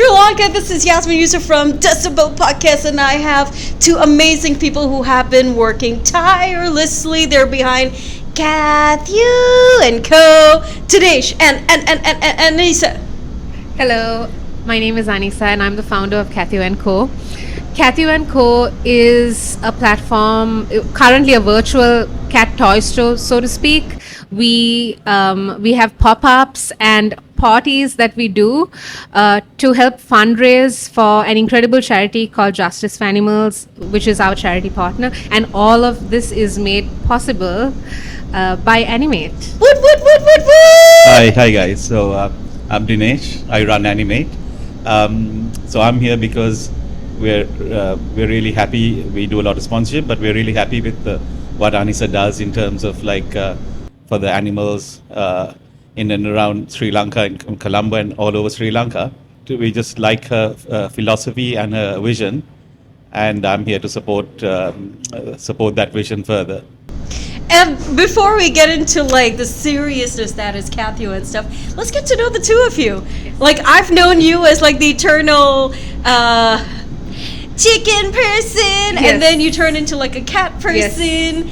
Sri Lanka. This is Yasmin Yusuf from Decibel Podcast, and I have two amazing people who have been working tirelessly. They're behind Catthew and Co. Dinesh and Anissa. Hello, my name is Anissa and I'm the founder of Catthew & Co. Catthew & Co. is a platform, currently a virtual cat toy store, so to speak. We have pop-ups and parties that we do to help fundraise for an incredible charity called Justice for Animals, which is our charity partner. And all of this is made possible by Animate. Woot, woot, woot, woot, woot! Hi guys. So I'm Dinesh. I run Animate. So I'm here because we're really happy. We do a lot of sponsorship, but we're really happy with what Anissa does in terms of for the animals in and around Sri Lanka and Colombo and all over Sri Lanka. We just like her philosophy and her vision, and I'm here to support that vision further. And before we get into the seriousness that is Catthew and stuff, let's get to know the two of you. I've known you as the eternal chicken person, Yes. and then you turn into a cat person.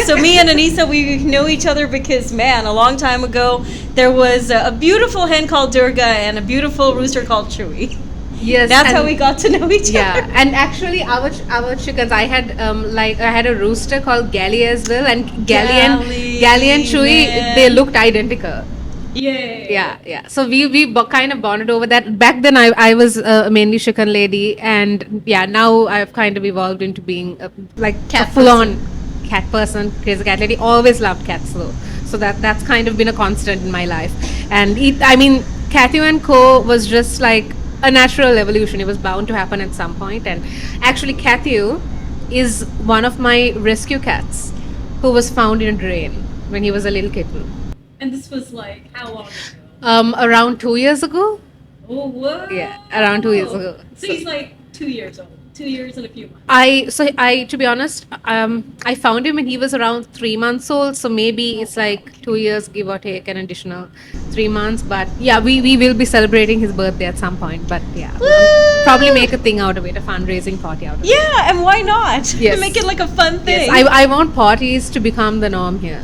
So me and Anissa, we know each other because, man, a long time ago, there was a beautiful hen called Durga and a beautiful rooster called Chewy. Yes, That's how we got to know each other. Yeah, and actually our chickens, I had a rooster called Gally as well, and Gally and Chewy, man. they looked identical. Yeah. Yeah. So we kind of bonded over that. Back then I was mainly chicken lady, and now I've kind of evolved into being a full-on cat person, crazy cat lady. Always loved cats though, so that's kind of been a constant in my life. And Catthew & Co. was just a natural evolution. It was bound to happen at some point. And actually Catthew is one of my rescue cats who was found in a drain when he was a little kitten. And this was how long ago? Around 2 years ago. Oh, whoa. Yeah, around 2 years ago. So he's 2 years old. 2 years and a few months. To be honest, I found him when he was around 3 months old. So maybe it's 2 years, give or take an additional 3 months. But yeah, we will be celebrating his birthday at some point. But yeah, probably make a thing out of it, a fundraising party out of it. Yeah, and why not? Yes. Make it a fun thing. Yes, I want parties to become the norm here.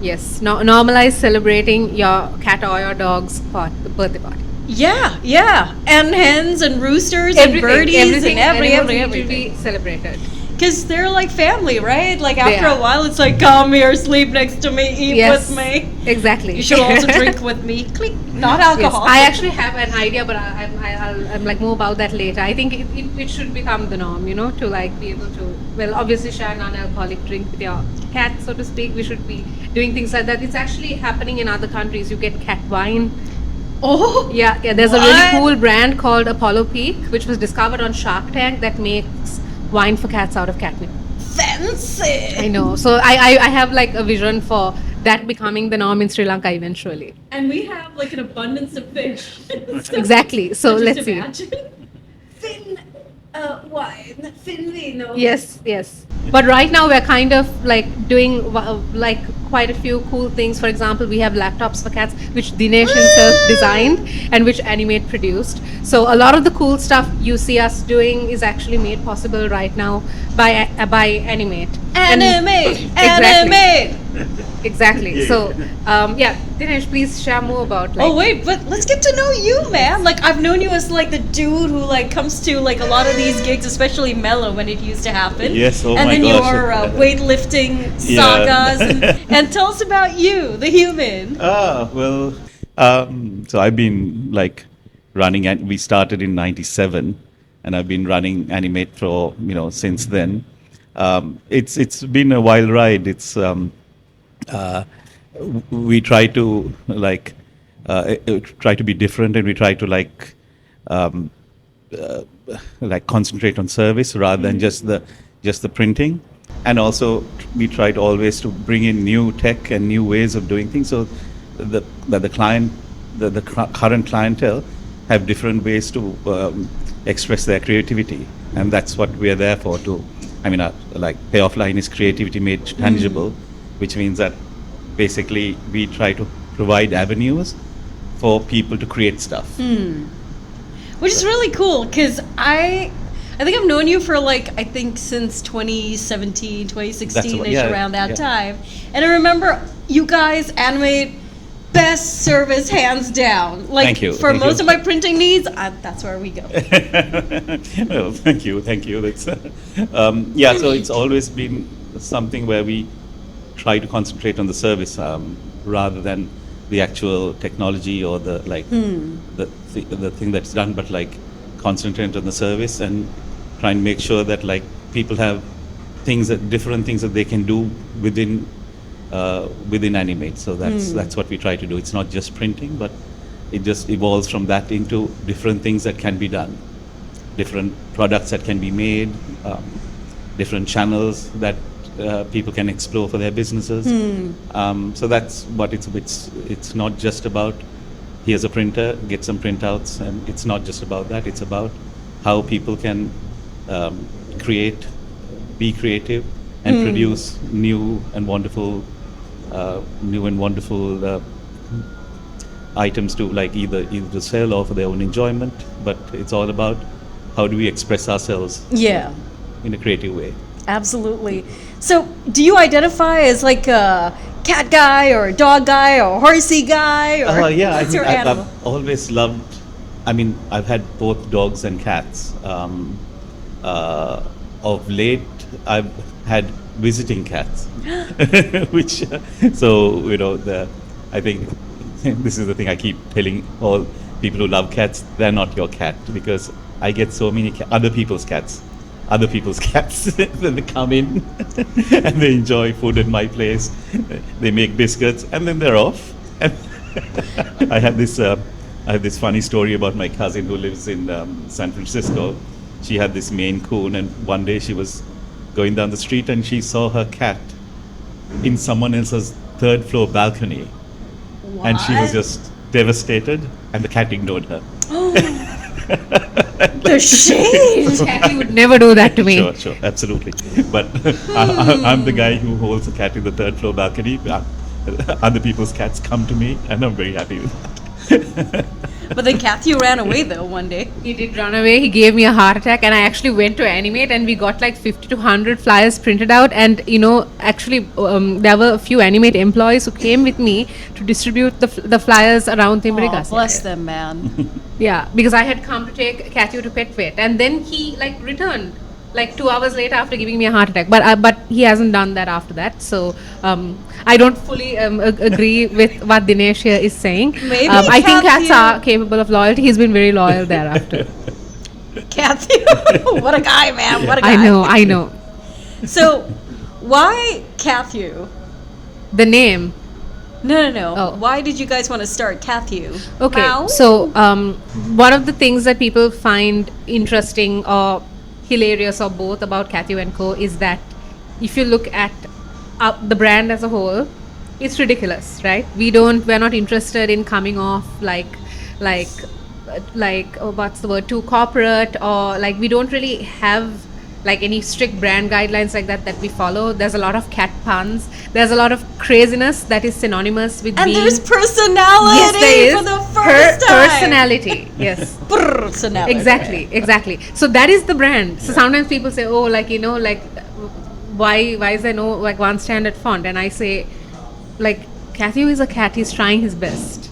Yes, normalize celebrating your cat or your dog's birthday party. Yeah. And hens and roosters and birdies everything, and animals need to everything. be celebrated. Because they're family, right? After Yeah. a while, it's come here, sleep next to me, eat with me. Exactly. You should also drink with me. Click. Not alcohol. Yes. I actually have an idea, but I'm more about that later. I think it should become the norm, to be able to, obviously share a non-alcoholic drink with your cat, so to speak. We should be doing things like that. It's actually happening in other countries. You get cat wine. Oh. Yeah. There's a really cool brand called Apollo Peak, which was discovered on Shark Tank, that makes wine for cats out of catnip. Fancy. I know. So I have a vision for that becoming the norm in Sri Lanka eventually. And we have an abundance of fish. Exactly. So let's see. Fin wine. Fin vino. Yes. But right now we're kind of doing quite a few cool things. For example, we have laptops for cats, which Dinesh himself designed and which Animate produced. So a lot of the cool stuff you see us doing is actually made possible right now by Animate. Animate. Exactly. So Dinesh, please share more about Oh wait, but let's get to know you, man. I've known you as the dude who comes to a lot of these gigs, especially Mellow when it used to happen. Yes, oh and my then gosh. your weightlifting sagas and tell us about you, the human. So I've been running, and we started in '97, and I've been running Animate for since then. It's been a wild ride. It's we try to try to be different, and we try to concentrate on service rather than just the printing. And also we try to always to bring in new tech and new ways of doing things, so that the client, the current clientele, have different ways to express their creativity, and that's what we are there for. Payoff line is creativity made tangible, which means that basically we try to provide avenues for people to create stuff. which is really cool because I think I've known you for I think since 2017, 2016-ish, around that time. And I remember you guys animate best service hands down. Thank you. For most of my printing needs, that's where we go. Well, thank you. That's so it's always been something where we try to concentrate on the service rather than the actual technology or the the thing that's done, but concentrate on the service and try and make sure that people have different things that they can do within Animate. So that's what we try to do. It's not just printing, but it just evolves from that into different things that can be done, different products that can be made, different channels that people can explore for their businesses. So that's what it's not just about here's a printer, get some printouts, and it's not just about that. It's about how people can be creative, and produce new and wonderful items to either to sell or for their own enjoyment. But it's all about how do we express ourselves in a creative way. Absolutely. So do you identify as a cat guy or a dog guy or a horsey guy? Or what's your animal? I've always loved, I've had both dogs and cats. Of late, I've had visiting cats, which, I think this is the thing I keep telling all people who love cats, they're not your cat, because I get so many other people's cats then they come in and they enjoy food at my place, they make biscuits, and then they're off. And I have this funny story about my cousin who lives in San Francisco. She had this Maine Coon, and one day she was going down the street and she saw her cat in someone else's third floor balcony. What? And she was just devastated, and the cat ignored her. The shade! Catthew would never do that to me. Sure, absolutely. But I'm the guy who holds a cat in the third floor balcony. Other people's cats come to me, and I'm very happy with that. But then Catthew ran away though one day. He did run away. He gave me a heart attack, and I actually went to Animate, and we got 50 to 100 flyers printed out. And actually, there were a few Animate employees who came with me to distribute the flyers around Timbrigas. Bless them, man. Yeah, because I had come to take Catthew to pet vet, and then he returned 2 hours later after giving me a heart attack. But he hasn't done that after that. So I don't fully agree with what Dinesh here is saying. Maybe I think cats are capable of loyalty. He's been very loyal thereafter. Catthew, what a guy, man! What a guy. I know. So, why Catthew? The name. No. Oh. Why did you guys want to start Catthew? Okay, Meow? so one of the things that people find interesting or hilarious or both about Catthew & Co. is that if you look at the brand as a whole, it's ridiculous, right? We're not interested in coming off what's the word, too corporate, or we don't really have any strict brand guidelines that we follow. There's a lot of cat puns. There's a lot of craziness that is synonymous with being... And there's personality. Yes, there is. For the first time. Personality, yes. Personality. Exactly. So that is the brand. So sometimes people say, oh, why is there no one standard font? And I say, Catthew is a cat. He's trying his best.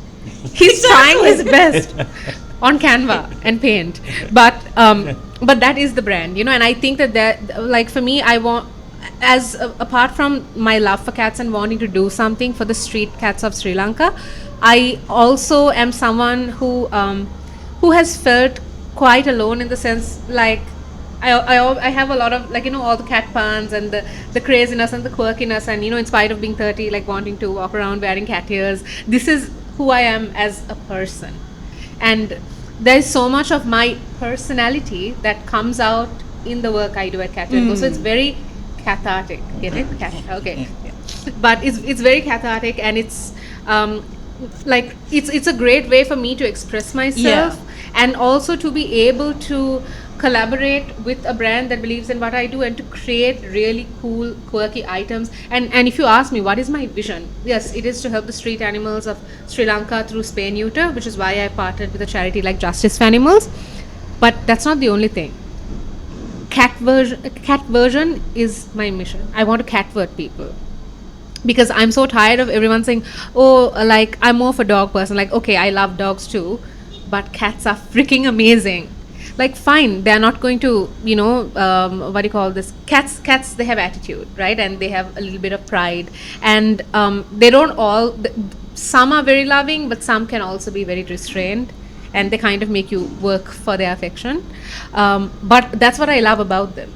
He's trying his best on Canva and Paint. But that is the brand, and I think that for me, I want, apart from my love for cats and wanting to do something for the street cats of Sri Lanka, I also am someone who has felt quite alone, in the sense I have a lot of all the cat puns and the craziness and the quirkiness, and in spite of being 30, wanting to walk around wearing cat ears, this is who I am as a person. And there's so much of my personality that comes out in the work I do at Catthew & Co. So it's very cathartic. Get it? Okay. But it's very cathartic, and it's it's a great way for me to express myself, and also to be able to collaborate with a brand that believes in what I do, and to create really cool, quirky items. And if you ask me what is my vision, yes, it is to help the street animals of Sri Lanka through spay neuter, which is why I partnered with a charity like Justice for Animals. But that's not the only thing. Cat version is my mission. I want to catvert people. Because I'm so tired of everyone saying, oh, like, I'm more of a dog person. Like, okay, I love dogs too, but cats are freaking amazing. Like, fine, they're not going to, what do you call this? Cats, they have attitude, right? And they have a little bit of pride. And they don't all, some are very loving, but some can also be very restrained. And they kind of make you work for their affection. But that's what I love about them.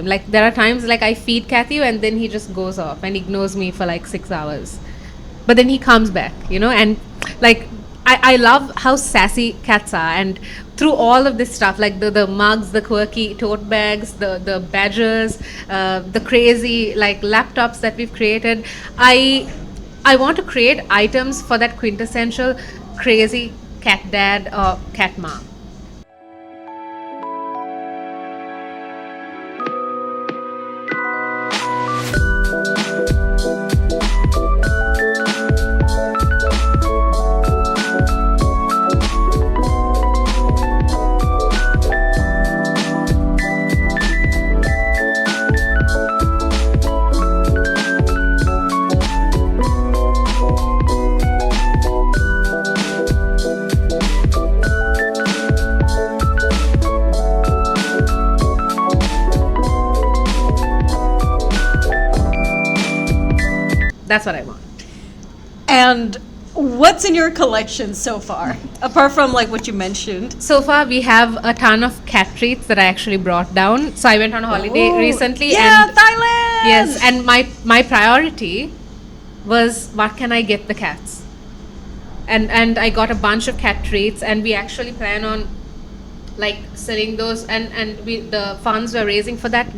Like, there are times like I feed Catthew and then he just goes off and ignores me for like 6 hours. But then he comes back, and like I love how sassy cats are. And through all of this stuff, like the mugs, the quirky tote bags, the badges, the crazy like laptops that we've created, I want to create items for that quintessential crazy cat dad or cat mom. That's what I want. And what's in your collection so far, apart from like what you mentioned? So far, we have a ton of cat treats that I actually brought down. So I went on a holiday recently. Yeah, and Thailand! Yes, and my priority was what can I get the cats? And I got a bunch of cat treats, and we actually plan on like selling those, and the funds we're raising for that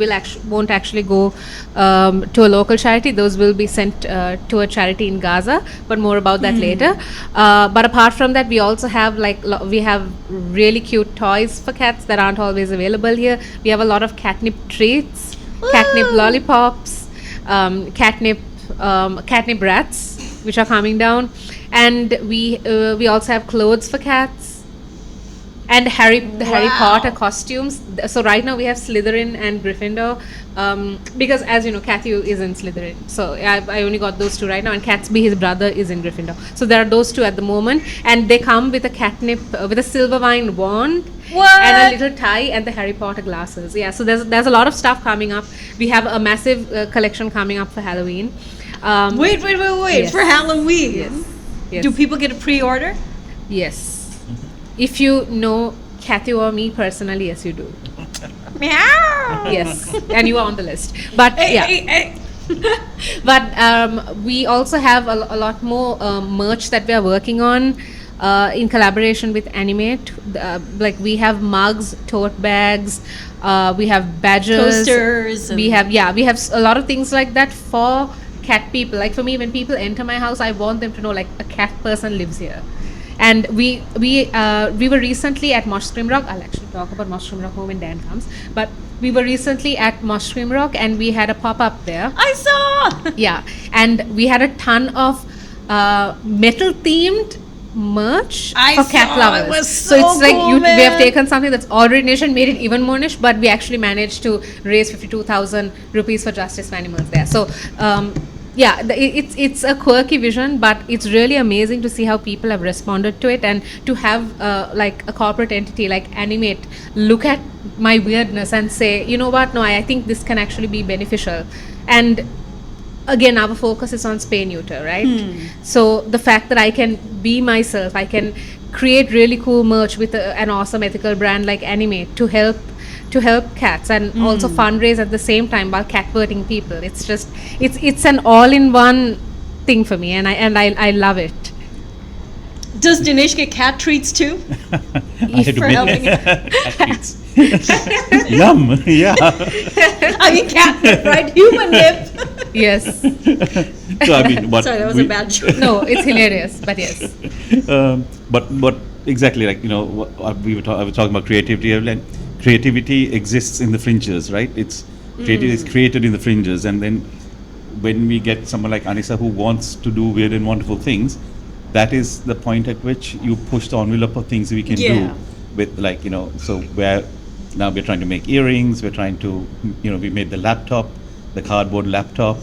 won't actually go to a local charity. Those will be sent to a charity in Gaza, but more about that later. But apart from that, we also have we have really cute toys for cats that aren't always available here. We have a lot of catnip treats, catnip lollipops, catnip rats, which are coming down, and we also have clothes for cats. And Harry Potter costumes. So right now we have Slytherin and Gryffindor, because as you know, Catthew is in Slytherin. So I only got those two right now, and Catsby, his brother, is in Gryffindor. So there are those two at the moment, and they come with a catnip, with a silver vine wand, and a little tie, and the Harry Potter glasses. Yeah, so there's a lot of stuff coming up. We have a massive collection coming up for Halloween. Wait! Yes. For Halloween? Yes. Do people get a pre-order? Yes. If you know Catthew or me personally, yes, you do. Meow. Yes, and you are on the list. But But we also have a lot more merch that we are working on in collaboration with Animate. Like we have mugs, tote bags, we have badges, Toasters. we have a lot of things like that for cat people. Like for me, when people enter my house, I want them to know like a cat person lives here. And we were recently at Mosh Scream Rock. I'll actually talk about Mosh Scream Rock more when Dan comes. But we were recently at Mosh Scream Rock, and we had a pop-up there. I saw! Yeah, and we had a ton of metal-themed merch for cat lovers. It was so it's like cool, we have taken something that's already niche and made it even more niche, but we actually managed to raise 52,000 rupees for Justice for Animals there. So it's a quirky vision, but it's really amazing to see how people have responded to it, and to have like a corporate entity like Animate look at my weirdness and say, you know what, no, I think this can actually be beneficial. And again, our focus is on spay neuter, right? So the fact that I can be myself, I can create really cool merch with an awesome ethical brand like Animate to help cats, and also fundraise at the same time while catverting people. It's just it's an all-in-one thing for me, and I love it. Does Dinesh get cat treats too? For helping cat treats. Yum! Yeah. I mean cat, right? Human nip. Yes. So I mean, what? Sorry, that was a bad joke. No, it's hilarious, but yes. But exactly, like I was talking about creativity, and creativity exists in the fringes, right? It's creativity is created in the fringes, and then when we get someone like Anissa who wants to do weird and wonderful things, that is the point at which you push the envelope of things we can do. with like, so now we're trying to make earrings, we're trying to, we made the laptop, the cardboard laptop.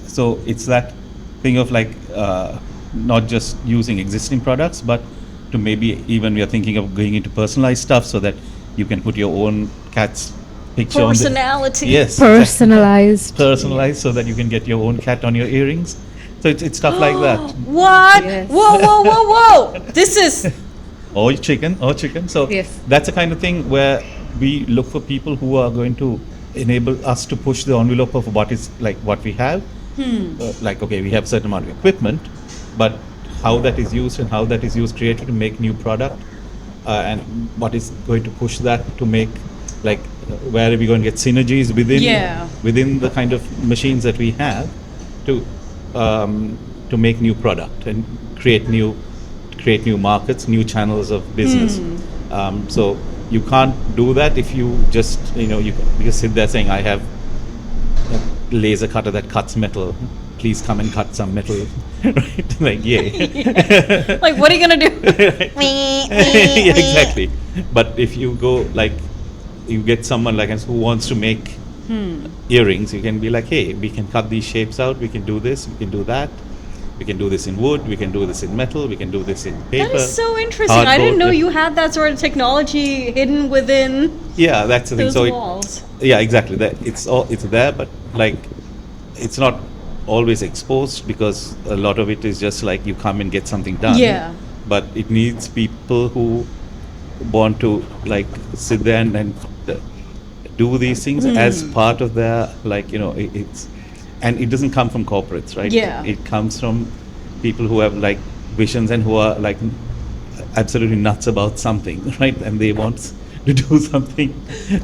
So it's that thing of like not just using existing products, but to maybe even we are thinking of going into personalized stuff so that you can put your own cat's picture Personality. on the, yes, personalized so that you can get your own cat on your earrings. So it's stuff like that. What? Yes. Whoa. This is Or chicken. So Yes. that's the kind of thing where we look for people who are going to enable us to push the envelope of what is like what we have. Like, okay, we have a certain amount of equipment, but how that is used and how that is used created to make new product, and what is going to push that to make like where are we going to get synergies within the kind of machines that we have to make new product and create new markets, new channels of business. So you can't do that if you just you just sit there saying I have a laser cutter that cuts metal. Please come and cut some metal, right? Like yay. like, what are you gonna do? Yeah, exactly. But if you go like you get someone like us who wants to make earrings, you can be like, hey, we can cut these shapes out, we can do this, we can do that, we can do this in wood, we can do this in metal, we can do this in paper. That is so interesting. I didn't cardboard. know you had that sort of technology hidden within Yeah, that's the thing. those So walls. yeah, exactly. That it's there, but like it's not always exposed because a lot of it is just like you come and get something done. Yeah. But it needs people who want to like sit there and do these things as part of their like it's, and it doesn't come from corporates, right? Yeah. It comes from people who have like visions and who are like absolutely nuts about something, right? And they want to do something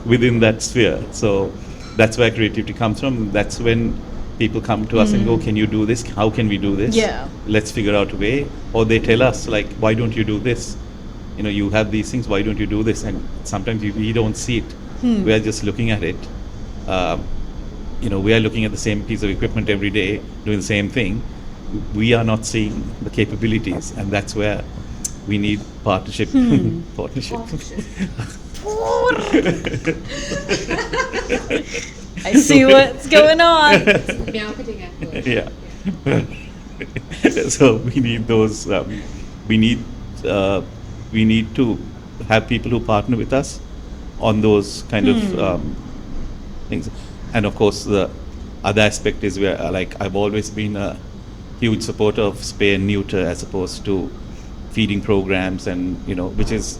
within that sphere. So that's where creativity comes from. That's when people come to us and go, can you do this? How can we do this? Yeah. Let's figure out a way. Or they tell us like, why don't you do this? You have these things, why don't you do this? And sometimes we don't see it. We are just looking at it. We are looking at the same piece of equipment every day, doing the same thing. We are not seeing the capabilities, and that's where we need partnership. Partnership. I see what's going on. Marketing at work. Yeah. So we need those. We need to have people who partner with us on those kind of things. And of course, the other aspect is where, like, I've always been a huge supporter of spay and neuter as opposed to feeding programs, and which is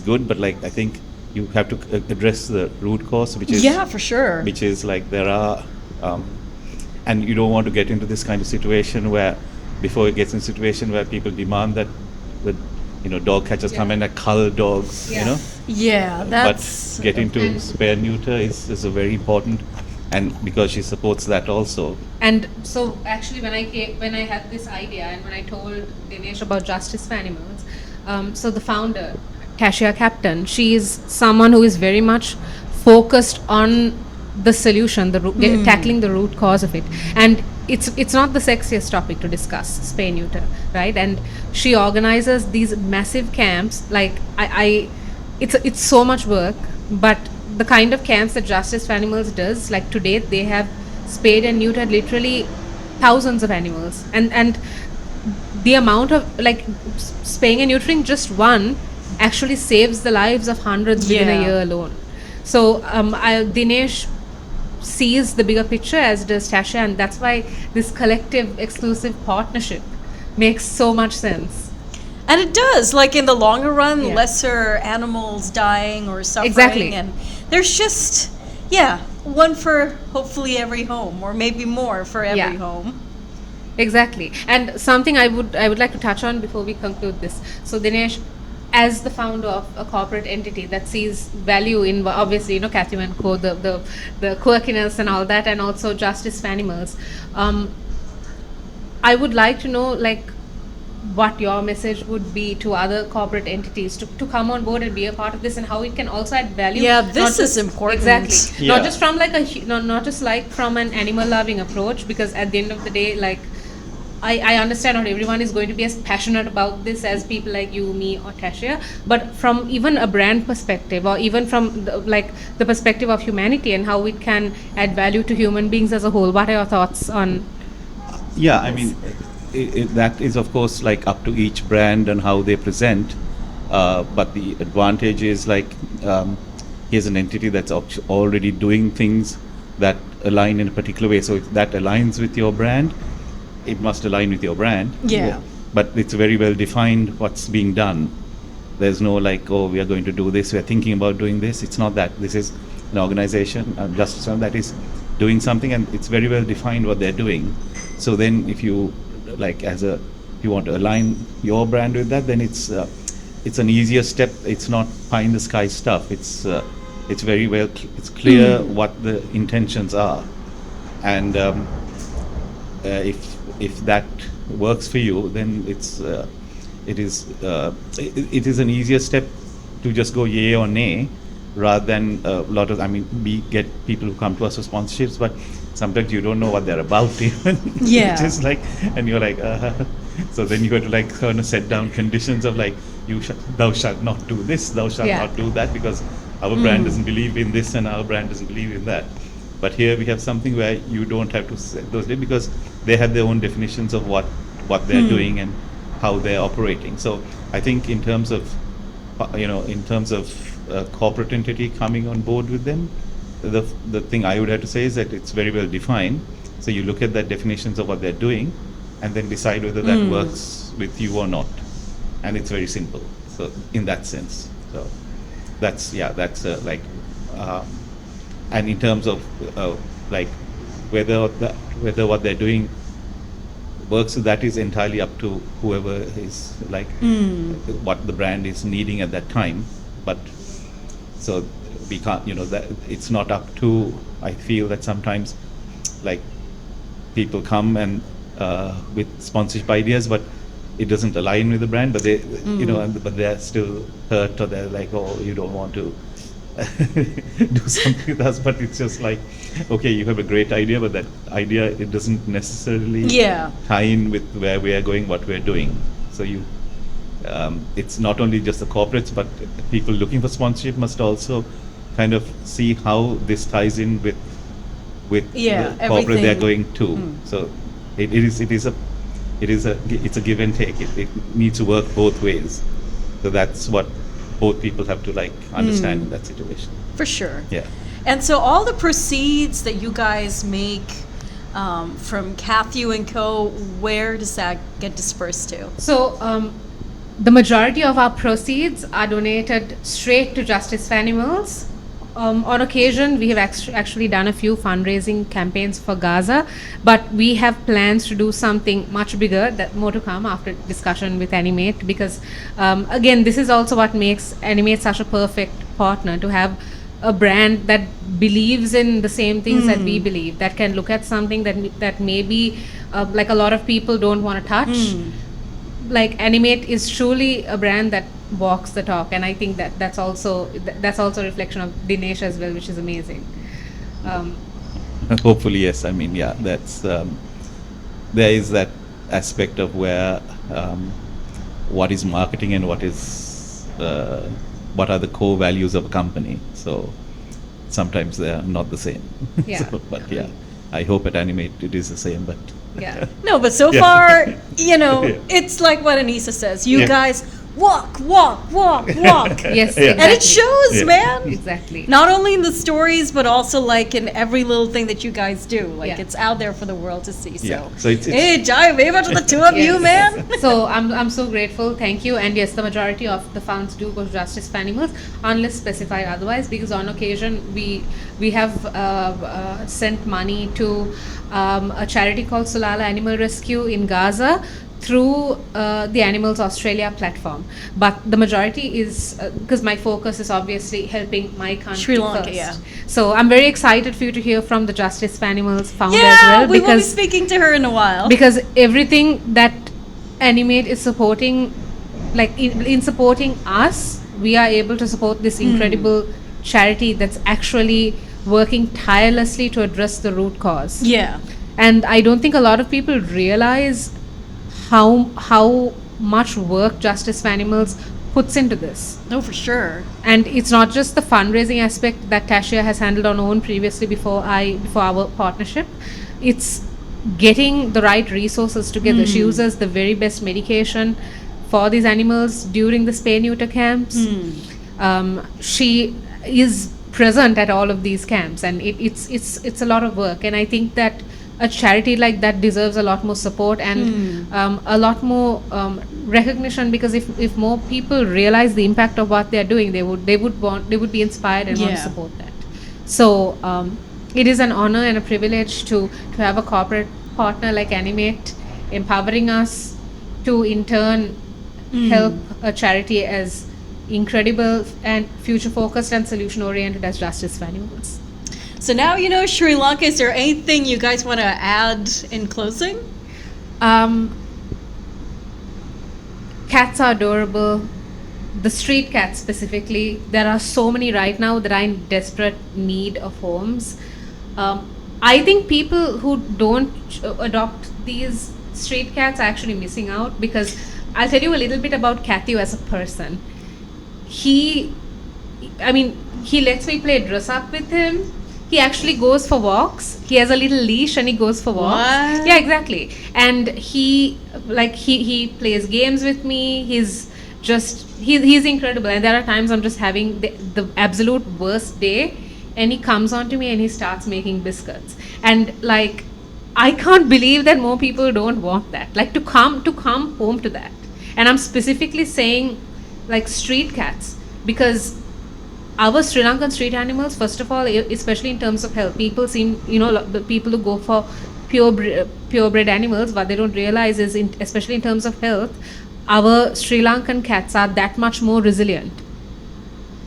good. But like, I think you have to address the root cause, which is For sure. which is like there are, and you don't want to get into this kind of situation where, before it gets in a situation where people demand that the dog catchers come in and cull dogs, Yeah, that's but getting to spay and neuter is a very important, and because she supports that also. And so actually when I had this idea and when I told Dinesh about Justice for Animals, so the founder, Cassia Captain, she is someone who is very much focused on the solution, tackling the root cause of it. And it's not the sexiest topic to discuss, spay neuter, right? And she organizes these massive camps. Like it's so much work, but the kind of camps that Justice for Animals does, like to date, they have spayed and neutered literally thousands of animals, and the amount of like spaying and neutering just one actually saves the lives of hundreds within a year alone. So Dinesh sees the bigger picture, as does Tasha, and that's why this collective exclusive partnership makes so much sense. And it does, like in the longer run, Yeah. lesser animals dying or suffering. Exactly. And there's just, one for hopefully every home, or maybe more for every Yeah. home. Exactly. And something I would like to touch on before we conclude this. So Dinesh, as the founder of a corporate entity that sees value in, obviously, Catthew and Co, the quirkiness and all that, and also Justice for Animals, I would like to know, like, what your message would be to other corporate entities to come on board and be a part of this, and how it can also add value. Yeah, not this is just- important. Exactly. Yeah. Not just from like not just like from an animal loving approach, because at the end of the day, like, I understand not everyone is going to be as passionate about this as people like you, me, or Tashia, but from even a brand perspective, or even from the perspective of humanity and how it can add value to human beings as a whole, what are your thoughts on? Yeah, I mean, that is of course like up to each brand and how they present. But the advantage is like here's an entity that's already doing things that align in a particular way. So if that aligns with your brand, it must align with your brand. Yeah. But it's very well defined what's being done. There's no like, oh, we are going to do this, we are thinking about doing this. It's not that. This is an organization, Justice Fund, that is doing something, and it's very well defined what they're doing. So then if you like if you want to align your brand with that, then it's an easier step. It's not pie in the sky stuff. It's very well, it's clear what the intentions are. And if that works for you, then it is an easier step to just go yay or nay, rather than a lot of, I mean, we get people who come to us for sponsorships, but sometimes you don't know what they're about even. Yeah. Just like, and you're like, so then you got to like kind of set down conditions of like, thou shalt not do this, thou shalt not do that, because our brand doesn't believe in this and our brand doesn't believe in that. But here we have something where you don't have to set those because they have their own definitions of what they're doing and how they're operating. So I think in terms of a corporate entity coming on board with them, the thing I would have to say is that it's very well defined. So you look at that definitions of what they're doing and then decide whether that works with you or not. And it's very simple. So in that sense, so that's and in terms of like whether what they're doing works, that is entirely up to whoever is like what the brand is needing at that time. But so we can't, that it's not up to, I feel that sometimes like people come and with sponsorship ideas, but it doesn't align with the brand, but they but they're still hurt, or they're like, oh, you don't want to do something with us. But it's just like, okay, you have a great idea, but that idea, it doesn't necessarily tie in with where we are going, what we're doing. So it's not only just the corporates, but people looking for sponsorship must also kind of see how this ties in with the corporate they're going to. So it's a give and take. It needs to work both ways. So that's what both people have to like understand in that situation. For sure. Yeah. And so all the proceeds that you guys make from Catthew and Co., where does that get dispersed to? So the majority of our proceeds are donated straight to Justice for Animals. On occasion, we have actually done a few fundraising campaigns for Gaza, but we have plans to do something much bigger, that more to come after discussion with Animate, because again, this is also what makes Animate such a perfect partner, to have a brand that believes in the same things that we believe, that can look at something that maybe like a lot of people don't want to touch. Like Animate is truly a brand that walks the talk, and I think that's also a reflection of Dinesh as well, which is amazing. Hopefully, yes. I mean, yeah, that's there is that aspect of where what is marketing and what are the core values of a company. So sometimes they are not the same. Yeah. But yeah, I hope at Animate it is the same. But Yeah. No, but so far, it's like what Anissa says. You guys walk. Yes, Yeah. And it shows, Yeah. man. Exactly. Not only in the stories, but also like in every little thing that you guys do. Like Yeah. it's out there for the world to see. So, Yeah. So it's hey, Jai, wave out to the two of you, man. So I'm so grateful. Thank you. And yes, the majority of the funds do go to Justice for Animals, unless specified otherwise, because on occasion we have sent money to a charity called Solala Animal Rescue in Gaza through the Animals Australia platform. But the majority is, because my focus is obviously helping my country Sri Lanka, first. yeah. So I'm very excited for you to hear from the Justice for Animals founder Yeah, as well. we will be speaking to her in a while. Because everything that Animate is supporting, like in supporting us, we are able to support this incredible charity that's actually working tirelessly to address the root cause. Yeah. And I don't think a lot of people realize how much work Justice for Animals puts into this. No, for sure. And it's not just the fundraising aspect that Tashia has handled on her own previously before our partnership. It's getting the right resources together. She uses the very best medication for these animals during the spay neuter camps. She is present at all of these camps, and it's a lot of work. And I think that a charity like that deserves a lot more support and a lot more recognition, because if more people realize the impact of what they are doing, they would be inspired and want to support that. So it is an honor and a privilege to have a corporate partner like Animate empowering us to in turn help a charity as incredible and future focused and solution oriented as Justice for Animals. So now you know Sri Lanka. Is there anything you guys want to add in closing? Cats are adorable. The street cats specifically. There are so many right now that are in desperate need of homes. I think people who don't adopt these street cats are actually missing out, because I'll tell you a little bit about Catthew as a person. He lets me play dress up with him. He actually goes for walks. He has a little leash and he goes for walks. What? Yeah, exactly. And he plays games with me. He's incredible. And there are times I'm just having the absolute worst day, and he comes on to me and he starts making biscuits. And like, I can't believe that more people don't want that. Like, to come home to that. And I'm specifically saying like street cats, because our Sri Lankan street animals, first of all, especially in terms of health, people seem, the people who go for purebred animals, what they don't realize is, especially in terms of health, our Sri Lankan cats are that much more resilient.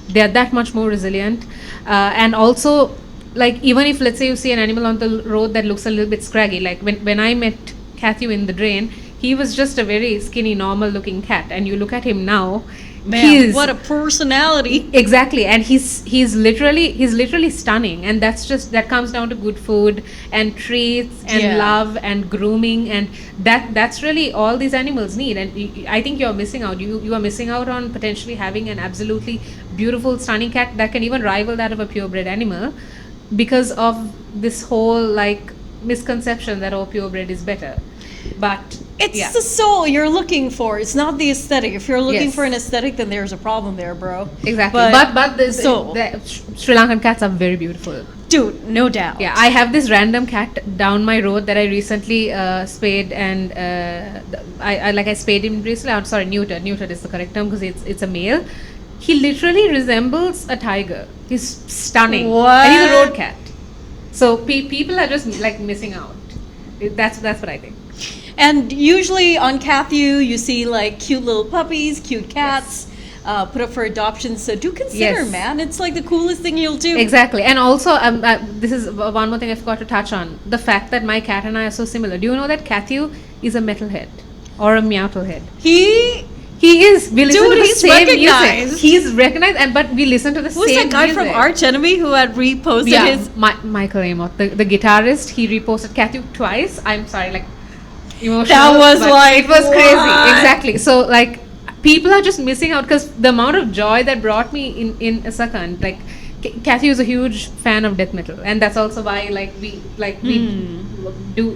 They are that much more resilient. And also, like, even if, let's say, you see an animal on the road that looks a little bit scraggy, like when I met Catthew in the drain, he was just a very skinny, normal looking cat. And you look at him now, Man, what a personality. Exactly. And he's literally stunning. And that comes down to good food and treats and love and grooming, and that's really all these animals need. And I think you're missing out. You are missing out on potentially having an absolutely beautiful, stunning cat that can even rival that of a purebred animal, because of this whole like misconception that purebred is better. But it's the soul you're looking for. It's not the aesthetic. If you're looking for an aesthetic, then there's a problem there, bro. Exactly. But the Sri Lankan cats are very beautiful. Dude, no doubt. Yeah, I have this random cat down my road that I recently spayed, and I spayed him recently. I'm sorry, neutered is the correct term, because it's a male. He literally resembles a tiger. He's stunning. What? And he's a road cat. So people are just like missing out. That's what I think. And usually on Catthew, you see like cute little puppies, cute cats, put up for adoption. So do consider, man. It's like the coolest thing you'll do. Exactly. And also, this is one more thing I forgot to touch on. The fact that my cat and I are so similar. Do you know that Catthew is a metalhead or a meowtlehead? He is. We listen to the he's same recognized. music. He's recognized, but we listen to the Who's same music. that guy from Arch Enemy who had reposted his... Michael Amott, the guitarist. He reposted Catthew twice. I'm sorry, like, emotional. That was like... It was crazy. Exactly. So, like, people are just missing out, because the amount of joy that brought me in a second, like, Catthew is a huge fan of death metal, and that's also why we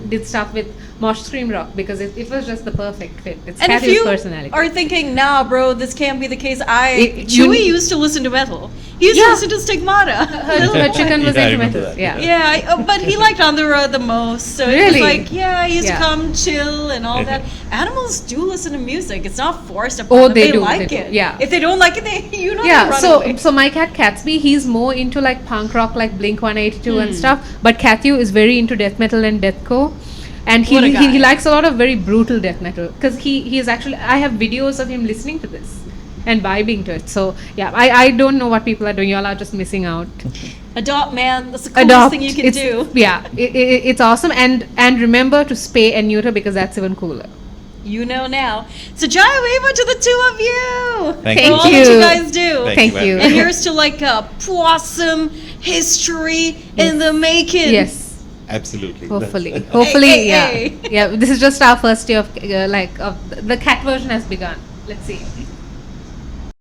did stuff with Mosh Scream Rock, because it was just the perfect fit. It's and Catthew's if you personality. are thinking, nah, bro, this can't be the case. Chewy used to listen to metal. He used to listen to Stigmata. Her chicken was into metal. But he liked Andhra the most. So Really? it was like, he used to come chill and all that. Animals do listen to music. It's not forced upon them. They do. Like they it. do. Yeah. If they don't like it, they run away. So my cat Catsby, he's more into like punk rock, like Blink 182 and stuff. But Catthew is very into death metal and deathcore. And he likes a lot of very brutal death metal, because he is actually, I have videos of him listening to this and vibing to it. So yeah, I don't know what people are doing. Y'all are just missing out. Adopt, man. That's the coolest thing you can do. Yeah, it's awesome. And remember to spay and neuter, because that's even cooler. You know now. So Jai Weva to the two of you. Thank you. For all that you guys do. Thank you. And here's to like a possum history in the making. Yes. Absolutely. Hopefully, That's- hopefully, Hey, yeah, hey. yeah. This is just our first day of the cat version has begun. Let's see.